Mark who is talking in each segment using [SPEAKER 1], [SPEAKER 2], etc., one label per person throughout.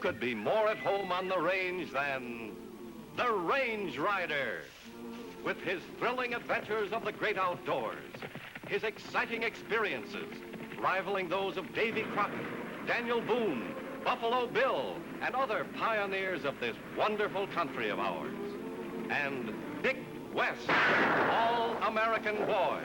[SPEAKER 1] could be more at home on the range than the Range Rider? With his thrilling adventures of the great outdoors, his exciting experiences rivaling those of Davy Crockett, Daniel Boone, Buffalo Bill, and other pioneers of this wonderful country of ours. And Dick West, all-American boy.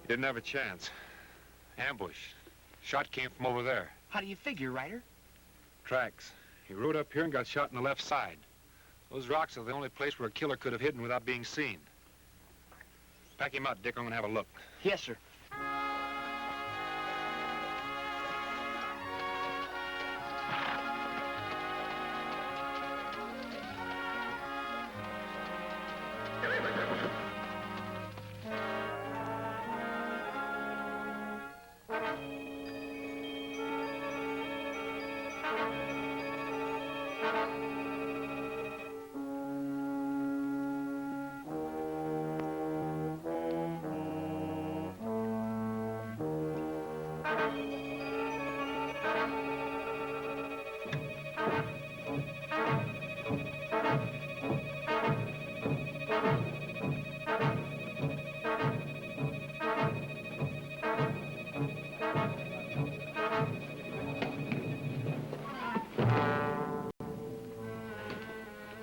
[SPEAKER 2] He didn't have a chance. Ambush. Shot came from over there.
[SPEAKER 3] How do you figure, Ryder?
[SPEAKER 2] Tracks. He rode up here and got shot in the left side. Those rocks are the only place where a killer could have hidden without being seen. Pack him out, Dick. I'm gonna have a look.
[SPEAKER 3] Yes, sir.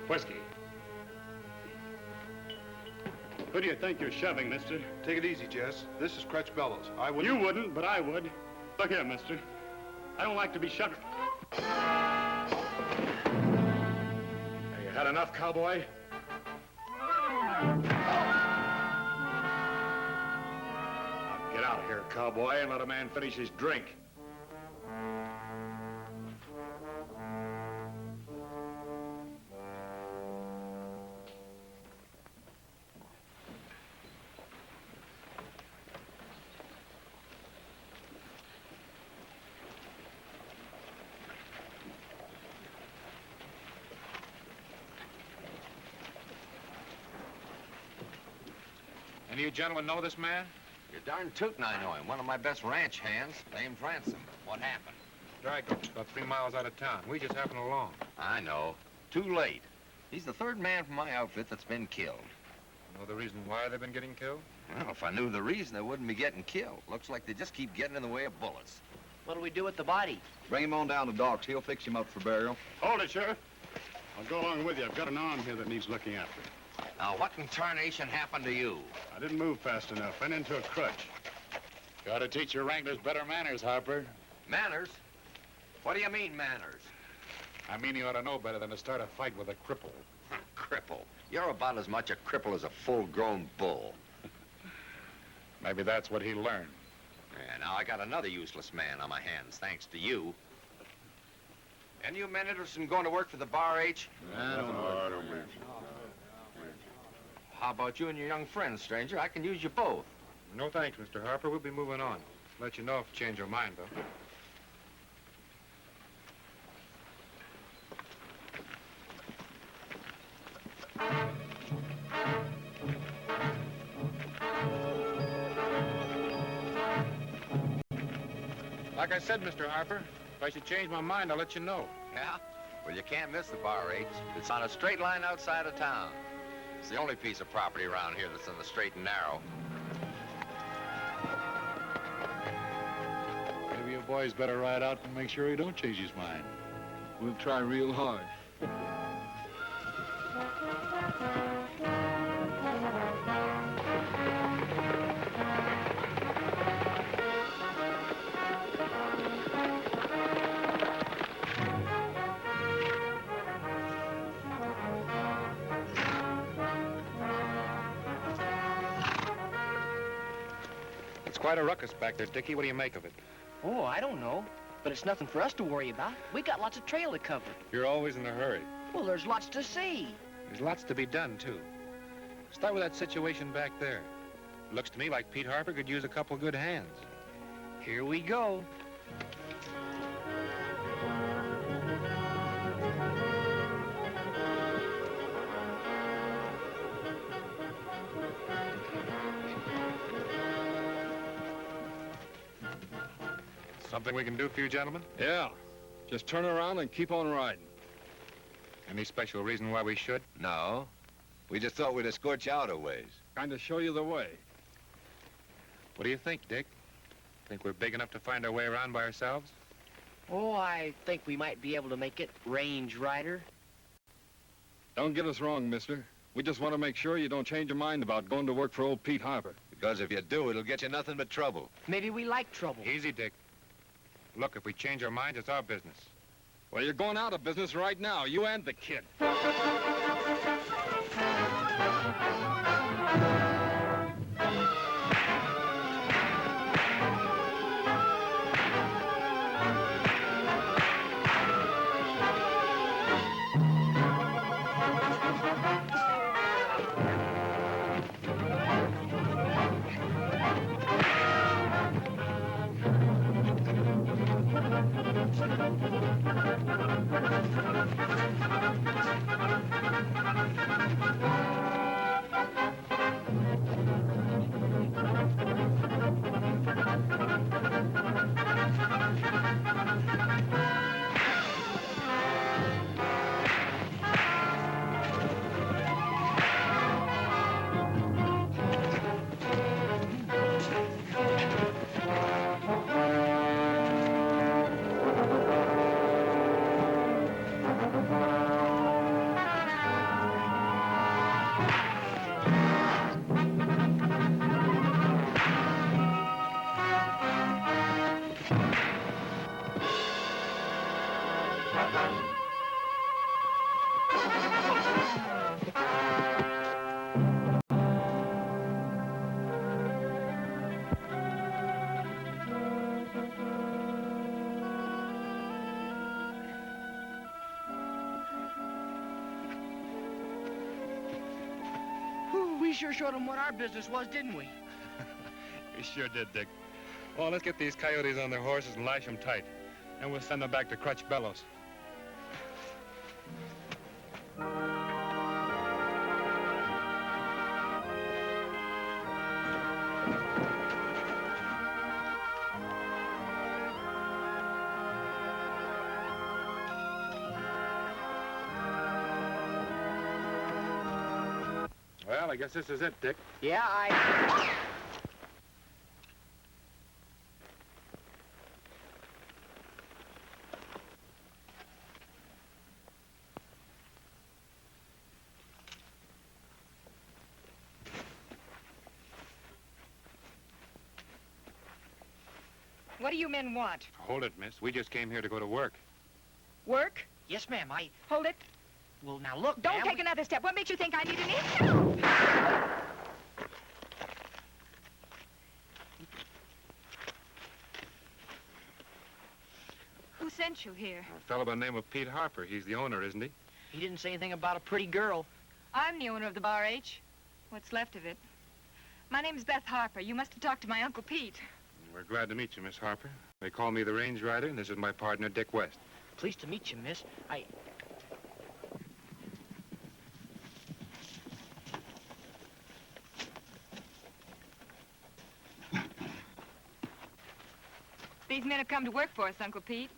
[SPEAKER 4] Whiskey. Who do you think you're shoving, mister?
[SPEAKER 5] Take it easy, Jess. This is Crutch Bellows. I wouldn't...
[SPEAKER 4] You wouldn't, but I would. Look here, mister. I don't like to be shoved. Have you had enough, cowboy? Now get out of here, cowboy, and let a man finish his drink.
[SPEAKER 2] Any of you gentlemen know this man?
[SPEAKER 6] You're darn tootin' I know him. One of my best ranch hands. Name's Ransom. What happened?
[SPEAKER 2] Drago, about 3 miles out of town. We just happened along.
[SPEAKER 6] I know. Too late. He's the third man from my outfit that's been killed.
[SPEAKER 2] You know the reason why they've been getting killed?
[SPEAKER 6] Well, if I knew the reason, they wouldn't be getting killed. Looks like they just keep getting in the way of bullets.
[SPEAKER 3] What'll we do with the body?
[SPEAKER 5] Bring him on down to Doc's. He'll fix him up for burial.
[SPEAKER 4] Hold it, Sheriff. I'll go along with you. I've got an arm here that needs looking after.
[SPEAKER 6] Now, what in tarnation happened to you?
[SPEAKER 4] I didn't move fast enough. Ran into a crutch.
[SPEAKER 7] Gotta teach your wranglers better manners, Harper.
[SPEAKER 6] Manners? What do you mean, manners?
[SPEAKER 7] I mean, you ought to know better than to start a fight with a cripple.
[SPEAKER 6] Cripple? You're about as much a cripple as a full-grown bull.
[SPEAKER 7] Maybe that's what he learned.
[SPEAKER 6] Yeah, now I got another useless man on my hands, thanks to you. Any you men interested in going to work for the Bar H?
[SPEAKER 4] I don't know.
[SPEAKER 6] How about you and your young friend, stranger? I can use you both.
[SPEAKER 2] No thanks, Mr. Harper. We'll be moving on. Let you know if you change your mind, though. Like I said, Mr. Harper, if I should change my mind, I'll let you know.
[SPEAKER 6] Yeah? Well, you can't miss the Bar H. It's on a straight line outside of town. It's the only piece of property around here that's in the straight and narrow.
[SPEAKER 7] Maybe you boys better ride out and make sure he don't change his mind.
[SPEAKER 5] We'll try real hard.
[SPEAKER 2] quite a ruckus back there, Dickie. What do you make of it?
[SPEAKER 3] Oh, I don't know. But it's nothing for us to worry about. We got lots of trail to cover.
[SPEAKER 2] You're always in a hurry.
[SPEAKER 3] Well, there's lots to see.
[SPEAKER 2] There's lots to be done, too. Start with that situation back there. Looks to me like Pete Harper could use a couple good hands.
[SPEAKER 3] Here we go.
[SPEAKER 2] Something we can do for you, gentlemen?
[SPEAKER 8] Yeah. Just turn around and keep on riding.
[SPEAKER 2] Any special reason why we should?
[SPEAKER 6] No. We just thought we'd escort you out a ways.
[SPEAKER 8] Kind of show you the way.
[SPEAKER 2] What do you think, Dick? Think we're big enough to find our way around by ourselves?
[SPEAKER 3] Oh, I think we might be able to make it, Range Rider.
[SPEAKER 8] Don't get us wrong, mister. We just want to make sure you don't change your mind about going to work for old Pete Harper.
[SPEAKER 6] Because if you do, it'll get you nothing but trouble.
[SPEAKER 3] Maybe we like trouble.
[SPEAKER 2] Easy, Dick. Look, if we change our minds, it's our business.
[SPEAKER 8] Well, you're going out of business right now, you and the kid.
[SPEAKER 3] We sure showed them what our business was, didn't we?
[SPEAKER 2] We sure did, Dick. Well, let's get these coyotes on their horses and lash them tight. And we'll send them back to Crutch Bellows. Well, I guess this is it, Dick.
[SPEAKER 3] Yeah,
[SPEAKER 9] What do you men want?
[SPEAKER 2] Hold it, miss. We just came here to go to work.
[SPEAKER 9] Work?
[SPEAKER 3] Yes, ma'am,
[SPEAKER 9] Hold it.
[SPEAKER 3] Well, now look,
[SPEAKER 9] Don't
[SPEAKER 3] ma'am,
[SPEAKER 9] take another step. What makes you think I need an help? Who sent you here?
[SPEAKER 2] A fellow by the name of Pete Harper. He's the owner, isn't he?
[SPEAKER 3] He didn't say anything about a pretty girl.
[SPEAKER 9] I'm the owner of the Bar H. What's left of it. My name's Beth Harper. You must have talked to my Uncle Pete.
[SPEAKER 2] We're glad to meet you, Miss Harper. They call me the Range Rider, and this is my partner, Dick West.
[SPEAKER 3] Pleased to meet you, miss.
[SPEAKER 9] These men have come to work for us, Uncle Pete.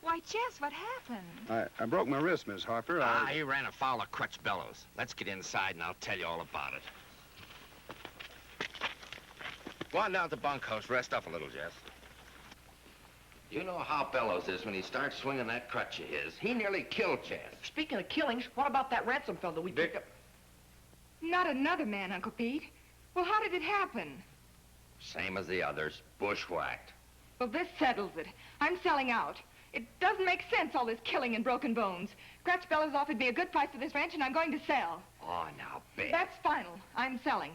[SPEAKER 9] Why, Jess, what happened?
[SPEAKER 5] I broke my wrist, Miss Harper.
[SPEAKER 6] He ran afoul of Crutch Bellows. Let's get inside and I'll tell you all about it. Go on down to the bunkhouse. Rest up a little, Jess. You know how Bellows is when he starts swinging that crutch of his. He nearly killed Jess.
[SPEAKER 3] Speaking of killings, what about that ransom fellow we picked up?
[SPEAKER 9] Not another man, Uncle Pete. Well, how did it happen?
[SPEAKER 6] Same as the others. Bushwhacked.
[SPEAKER 9] Well, this settles it. I'm selling out. It doesn't make sense, all this killing and broken bones. Crutch Bellows offered me a good price for this ranch, and I'm going to sell.
[SPEAKER 6] Oh, now, Beth.
[SPEAKER 9] That's final. I'm selling.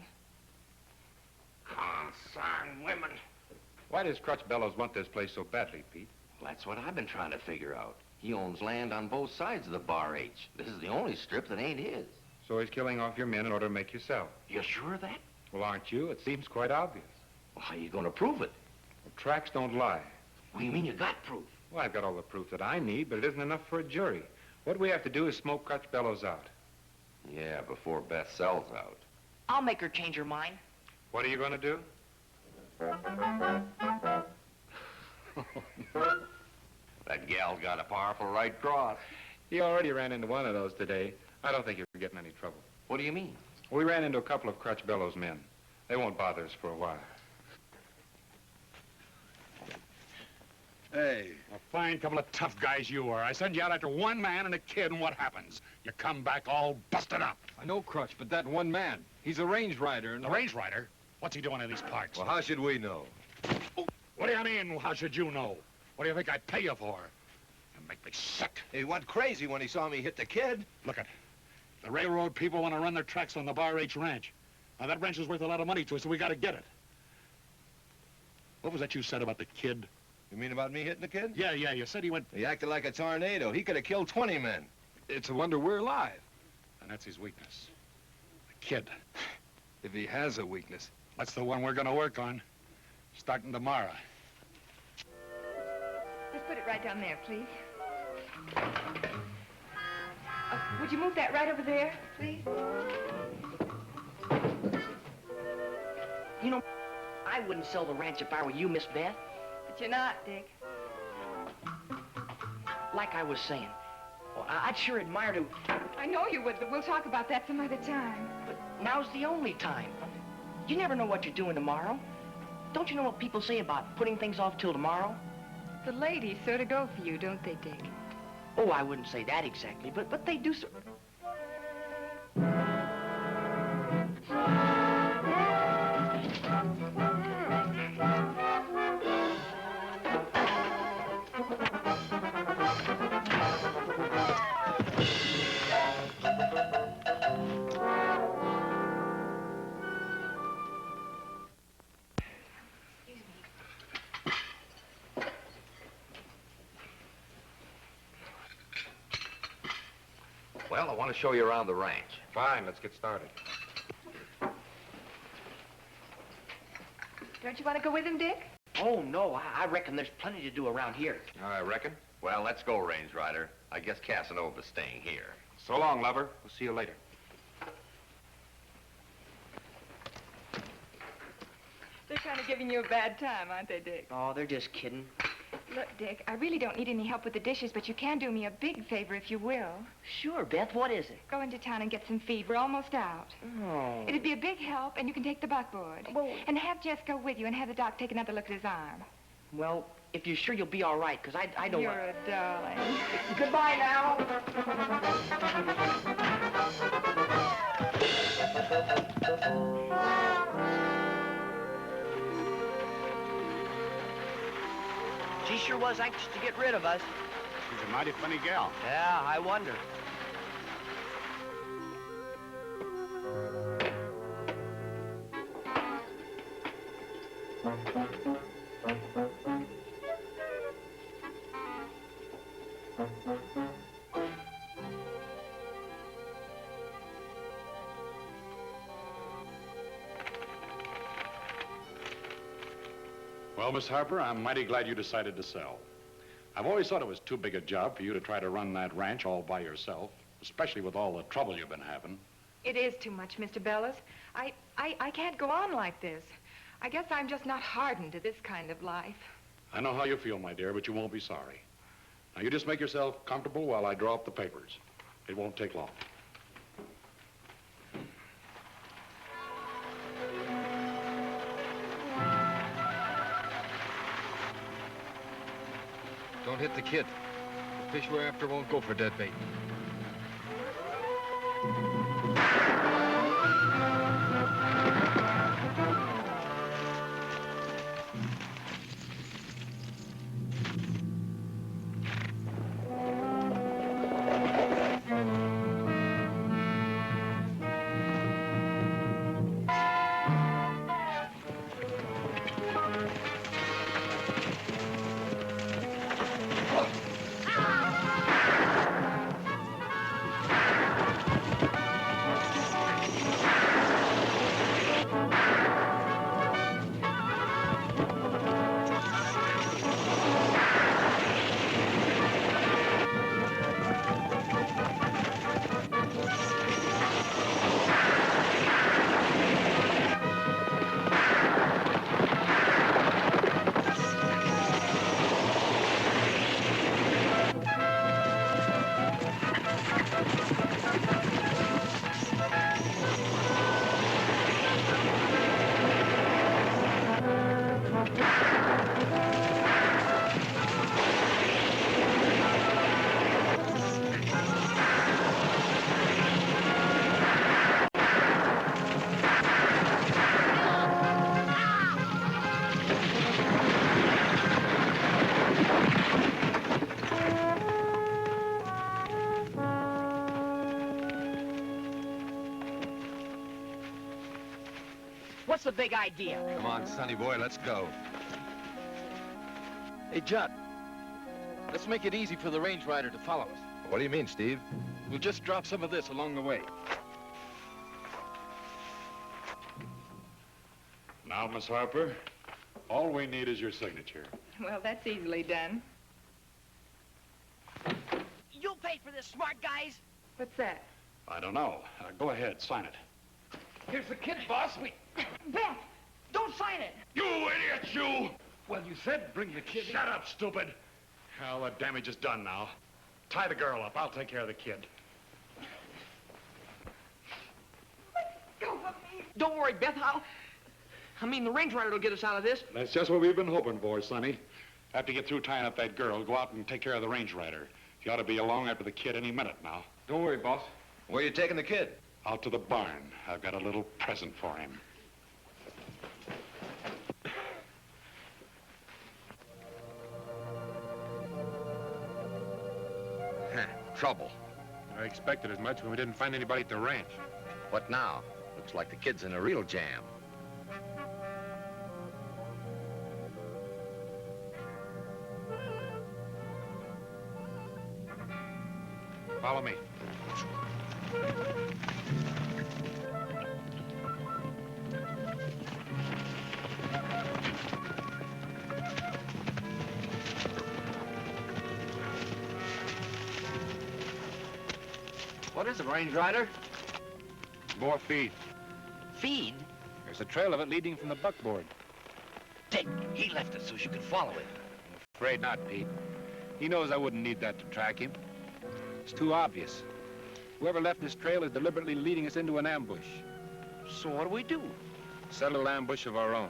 [SPEAKER 6] Concerned women.
[SPEAKER 2] Why does Crutch Bellows want this place so badly, Pete?
[SPEAKER 6] Well, that's what I've been trying to figure out. He owns land on both sides of the Bar H. This is the only strip that ain't his.
[SPEAKER 2] So he's killing off your men in order to make you sell.
[SPEAKER 6] You sure of that?
[SPEAKER 2] Well, aren't you? It seems quite obvious.
[SPEAKER 6] Well, how are you going to prove it?
[SPEAKER 2] Well, tracks don't lie.
[SPEAKER 6] What do you mean you got proof?
[SPEAKER 2] Well, I've got all the proof that I need, but it isn't enough for a jury. What we have to do is smoke Crutch Bellows out.
[SPEAKER 6] Yeah, before Beth sells out.
[SPEAKER 3] I'll make her change her mind.
[SPEAKER 2] What are you going to do?
[SPEAKER 6] That gal's got a powerful right cross.
[SPEAKER 2] He already ran into one of those today. I don't think you're getting any trouble.
[SPEAKER 6] What do you mean?
[SPEAKER 2] We ran into a couple of Crutch Bellows men. They won't bother us for a while.
[SPEAKER 5] Hey.
[SPEAKER 7] A fine couple of tough guys you are. I send you out after one man and a kid, and what happens? You come back all busted up.
[SPEAKER 8] I know Crutch, but that one man, he's a range rider.
[SPEAKER 7] The range rider? What's he doing in these parts?
[SPEAKER 5] Well, how should we know?
[SPEAKER 7] What do you mean, how should you know? What do you think I'd pay you for? You make me sick.
[SPEAKER 5] He went crazy when he saw me hit the kid.
[SPEAKER 7] Look it. The railroad people want to run their tracks on the Bar H ranch. Now, that ranch is worth a lot of money to us, so we got to get it. What was that you said about the kid?
[SPEAKER 5] You mean about me hitting the kid?
[SPEAKER 7] Yeah, you said he went...
[SPEAKER 5] He acted like a tornado. He could have killed 20 men.
[SPEAKER 8] It's a wonder we're alive.
[SPEAKER 7] And that's his weakness. The kid.
[SPEAKER 8] If he has a weakness.
[SPEAKER 7] That's the one we're going to work on. Starting tomorrow.
[SPEAKER 9] Just put it right down there, please. Would you move that right over there, please?
[SPEAKER 3] You know, I wouldn't sell the ranch if I were you, Miss Beth.
[SPEAKER 9] But you're not, Dick.
[SPEAKER 3] Like I was saying, well, I'd sure admire to...
[SPEAKER 9] I know you would, but we'll talk about that some other time.
[SPEAKER 3] But now's the only time. You never know what you're doing tomorrow. Don't you know what people say about putting things off till tomorrow?
[SPEAKER 9] The ladies sort of go for you, don't they, Dick?
[SPEAKER 3] Oh, I wouldn't say that exactly, but they do so...
[SPEAKER 6] Well, I want to show you around the ranch.
[SPEAKER 2] Fine, let's get started.
[SPEAKER 9] Don't you want to go with him, Dick?
[SPEAKER 3] Oh, no, I reckon there's plenty to do around here.
[SPEAKER 2] I reckon.
[SPEAKER 6] Well, let's go, Range Rider. I guess Casanova's staying here.
[SPEAKER 2] So long, lover. We'll see you later.
[SPEAKER 9] They're kind of giving you a bad time, aren't they, Dick?
[SPEAKER 3] Oh, they're just kidding.
[SPEAKER 9] Look, Dick, I really don't need any help with the dishes, but you can do me a big favor if you will.
[SPEAKER 3] Sure, Beth, what is it?
[SPEAKER 9] Go into town and get some feed. We're almost out.
[SPEAKER 3] Oh.
[SPEAKER 9] It'd be a big help, and you can take the buckboard.
[SPEAKER 3] Well-
[SPEAKER 9] And have Jess go with you and have the doc take another look at his arm.
[SPEAKER 3] Well, if you're sure you'll be all right, because I don't
[SPEAKER 9] You're
[SPEAKER 3] want...
[SPEAKER 9] a darling.
[SPEAKER 3] Goodbye now. She sure was anxious to get rid of us.
[SPEAKER 7] She's a mighty funny gal.
[SPEAKER 3] Yeah, I wonder.
[SPEAKER 7] Well, Miss Harper, I'm mighty glad you decided to sell. I've always thought it was too big a job for you to try to run that ranch all by yourself, especially with all the trouble you've been having.
[SPEAKER 9] It is too much, Mr. Bellows. I can't go on like this. I guess I'm just not hardened to this kind of life.
[SPEAKER 7] I know how you feel, my dear, but you won't be sorry. Now, you just make yourself comfortable while I draw up the papers. It won't take long.
[SPEAKER 8] Don't hit the kid. The fish we're after won't go for dead bait.
[SPEAKER 3] What's the big idea?
[SPEAKER 5] Come on, sonny boy, let's go.
[SPEAKER 8] Hey, Judd. Let's make it easy for the range rider to follow us.
[SPEAKER 5] What do you mean, Steve?
[SPEAKER 8] We'll just drop some of this along the way.
[SPEAKER 7] Now, Miss Harper, all we need is your signature.
[SPEAKER 9] Well, that's easily done.
[SPEAKER 3] You'll pay for this, smart guys.
[SPEAKER 9] What's that?
[SPEAKER 7] I don't know. Go ahead, sign it.
[SPEAKER 3] Here's the kid, boss. Beth, don't sign it.
[SPEAKER 7] You idiot, you!
[SPEAKER 2] Well, you said bring the kid.
[SPEAKER 7] Shut up, stupid. Well, the damage is done now. Tie the girl up. I'll take care of the kid.
[SPEAKER 9] Go of me.
[SPEAKER 3] Don't worry, Beth. I mean, the range rider will get us out of this.
[SPEAKER 7] That's just what we've been hoping for, Sonny. After you get through tying up that girl, go out and take care of the range rider. He ought to be along after the kid any minute now.
[SPEAKER 8] Don't worry, boss.
[SPEAKER 5] Where are you taking the kid?
[SPEAKER 7] Out to the barn. I've got a little present for him.
[SPEAKER 6] Trouble.
[SPEAKER 2] I expected as much when we didn't find anybody at the ranch.
[SPEAKER 6] What now? Looks like the kid's in a real jam.
[SPEAKER 2] Follow me.
[SPEAKER 3] What is it, range rider?
[SPEAKER 2] More feed.
[SPEAKER 3] Feed?
[SPEAKER 2] There's a trail of it leading from the buckboard.
[SPEAKER 3] Dick, he left it so you could follow it.
[SPEAKER 2] Afraid not, Pete. He knows I wouldn't need that to track him. It's too obvious. Whoever left this trail is deliberately leading us into an ambush.
[SPEAKER 3] So what do we do?
[SPEAKER 2] Set a little ambush of our own.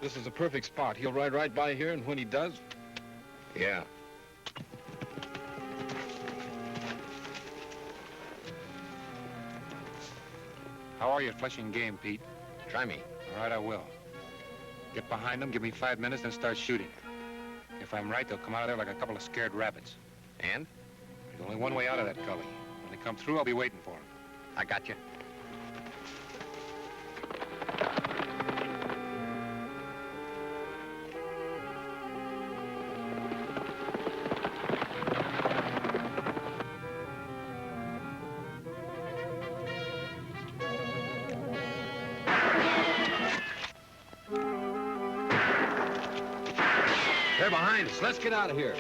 [SPEAKER 8] This is a perfect spot. He'll ride right by here, and when he does...
[SPEAKER 5] Yeah.
[SPEAKER 2] How are you at fleshing game, Pete?
[SPEAKER 6] Try me.
[SPEAKER 2] All right, I will. Get behind them, give me 5 minutes, then start shooting. If I'm right, they'll come out of there like a couple of scared rabbits.
[SPEAKER 6] And?
[SPEAKER 2] There's only one way out of that gully. When they come through, I'll be waiting for them.
[SPEAKER 6] I got you.
[SPEAKER 5] They're behind us. Let's get out of here.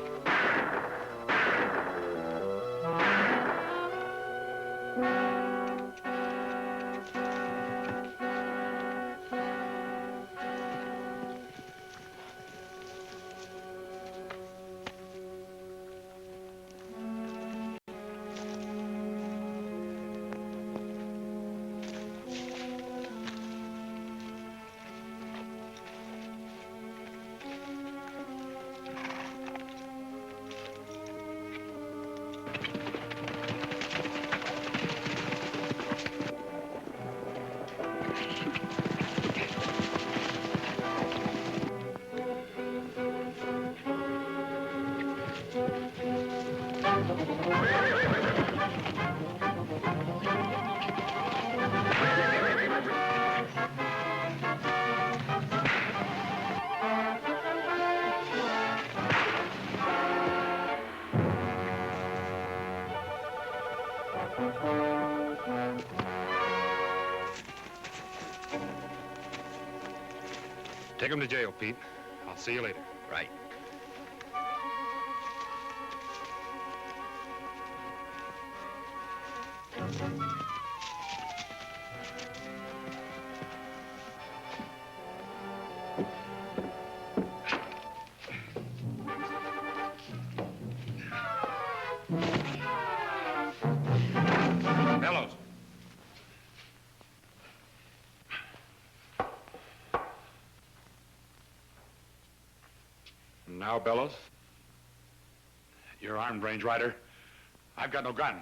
[SPEAKER 2] Take them to jail, Pete. I'll see you later.
[SPEAKER 6] Right.
[SPEAKER 2] Bellows.
[SPEAKER 7] Now, Bellows. You're armed, Range Rider. I've got no gun.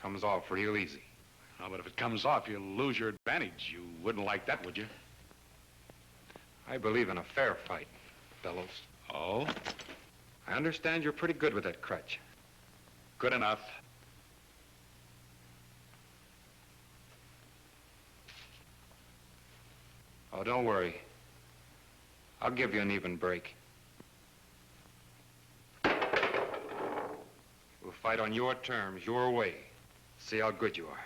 [SPEAKER 2] Comes off real easy.
[SPEAKER 7] Oh, but if it comes off, you'll lose your advantage. You wouldn't like that, would you?
[SPEAKER 2] I believe in a fair fight, fellows.
[SPEAKER 7] Oh?
[SPEAKER 2] I understand you're pretty good with that crutch.
[SPEAKER 7] Good enough.
[SPEAKER 2] Oh, don't worry. I'll give you an even break. We'll fight on your terms, your way. See how good you are.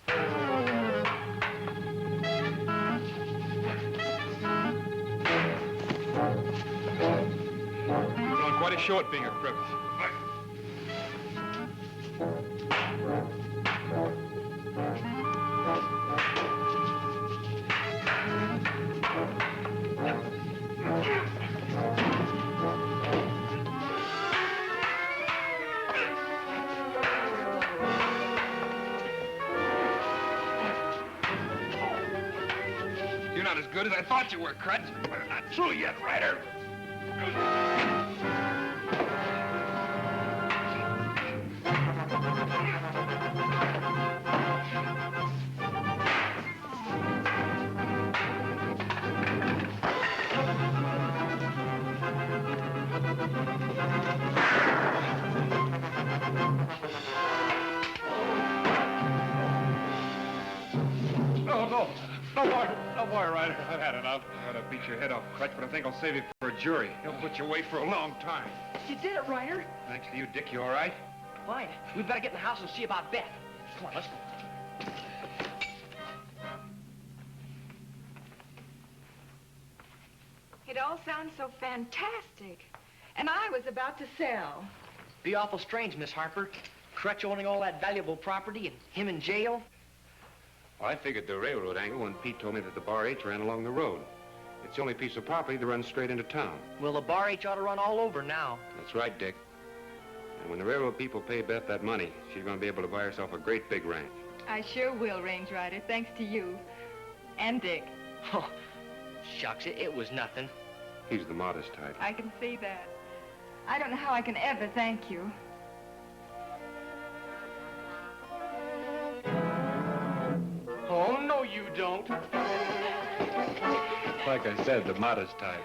[SPEAKER 2] You're on quite a show at being a crook. You're not as good as I thought you were, Crutch. We're not through yet, Ryder.
[SPEAKER 7] No more, Ryder. I've had enough.
[SPEAKER 2] I ought to beat your head off, Crutch, but I think I'll save you for a jury. He'll put you away for a long time.
[SPEAKER 3] You did it, Ryder.
[SPEAKER 2] Thanks to you, Dick. You all right?
[SPEAKER 3] Fine. We'd better get in the house and see about Beth. Come on, let's go.
[SPEAKER 9] It all sounds so fantastic. And I was about to sell.
[SPEAKER 3] Be awful strange, Miss Harper. Crutch owning all that valuable property and him in jail.
[SPEAKER 2] Well, I figured the railroad angle when Pete told me that the Bar H ran along the road. It's the only piece of property that runs straight into town.
[SPEAKER 3] Well, the Bar H ought to run all over now.
[SPEAKER 2] That's right, Dick. And when the railroad people pay Beth that money, she's going to be able to buy herself a great big ranch.
[SPEAKER 9] I sure will, Range Rider, thanks to you. And Dick.
[SPEAKER 3] Oh, shucks, it was nothing.
[SPEAKER 2] He's the modest type.
[SPEAKER 9] I can see that. I don't know how I can ever thank you.
[SPEAKER 3] Oh, no, you don't.
[SPEAKER 2] Like I said, the modest type.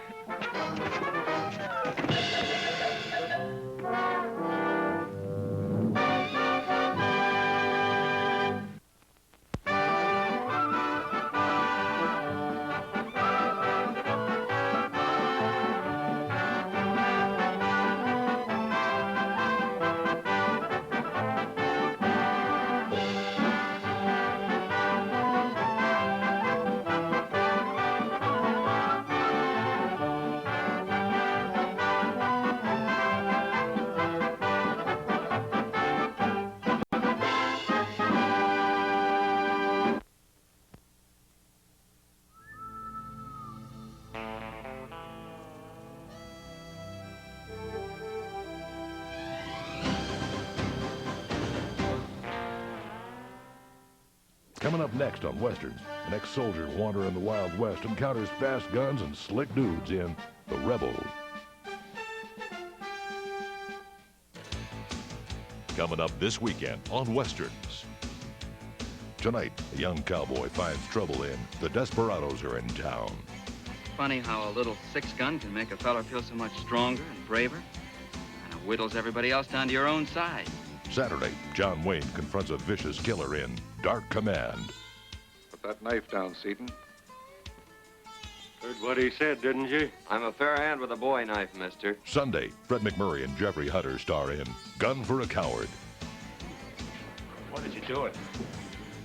[SPEAKER 10] Coming up next on Westerns, an ex-soldier wandering the Wild West encounters fast guns and slick dudes in The Rebel. Coming up this weekend on Westerns. Tonight, a young cowboy finds trouble in The Desperados Are in Town.
[SPEAKER 11] Funny how a little six-gun can make a fella feel so much stronger and braver. And it whittles everybody else down to your own side.
[SPEAKER 10] Saturday, John Wayne confronts a vicious killer in Dark Command.
[SPEAKER 8] Put that knife down, Seaton.
[SPEAKER 4] Heard what he said, didn't you?
[SPEAKER 11] I'm a fair hand with a boy knife, mister.
[SPEAKER 10] Sunday, Fred McMurray and Jeffrey Hunter star in Gun for a Coward.
[SPEAKER 4] What did you do it?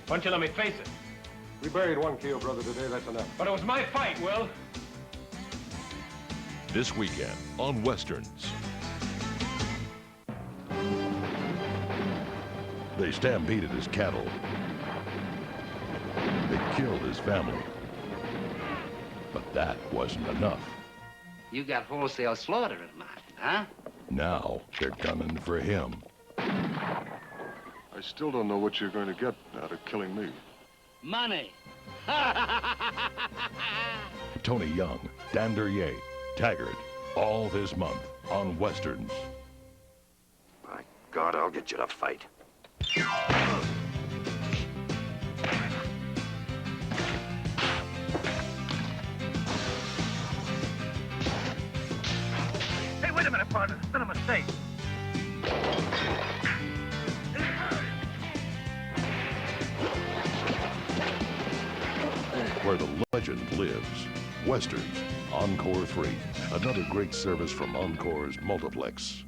[SPEAKER 4] Why don't you let me face it?
[SPEAKER 12] We buried one Keo brother today, that's enough.
[SPEAKER 4] But it was my fight, Will.
[SPEAKER 10] This weekend on Westerns. They stampeded his cattle. They killed his family. But that wasn't enough.
[SPEAKER 11] You got wholesale slaughter in mind, huh?
[SPEAKER 10] Now they're gunning for him.
[SPEAKER 12] I still don't know what you're going to get out of killing me.
[SPEAKER 11] Money.
[SPEAKER 10] Tony Young, Dan Duryea, Taggart, all this month on Westerns.
[SPEAKER 5] My God, I'll get you to fight.
[SPEAKER 13] Wait a minute, partner. It's been a mistake.
[SPEAKER 10] Where the legend lives. Westerns, Encore 3. Another great service from Encore's Multiplex.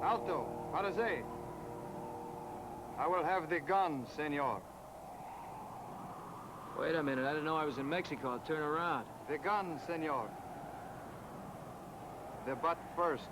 [SPEAKER 14] Alto, Parazé. I will have the gun, senor.
[SPEAKER 15] Wait a minute, I didn't know I was in Mexico. I'll turn around.
[SPEAKER 14] The gun, senor. The butt first.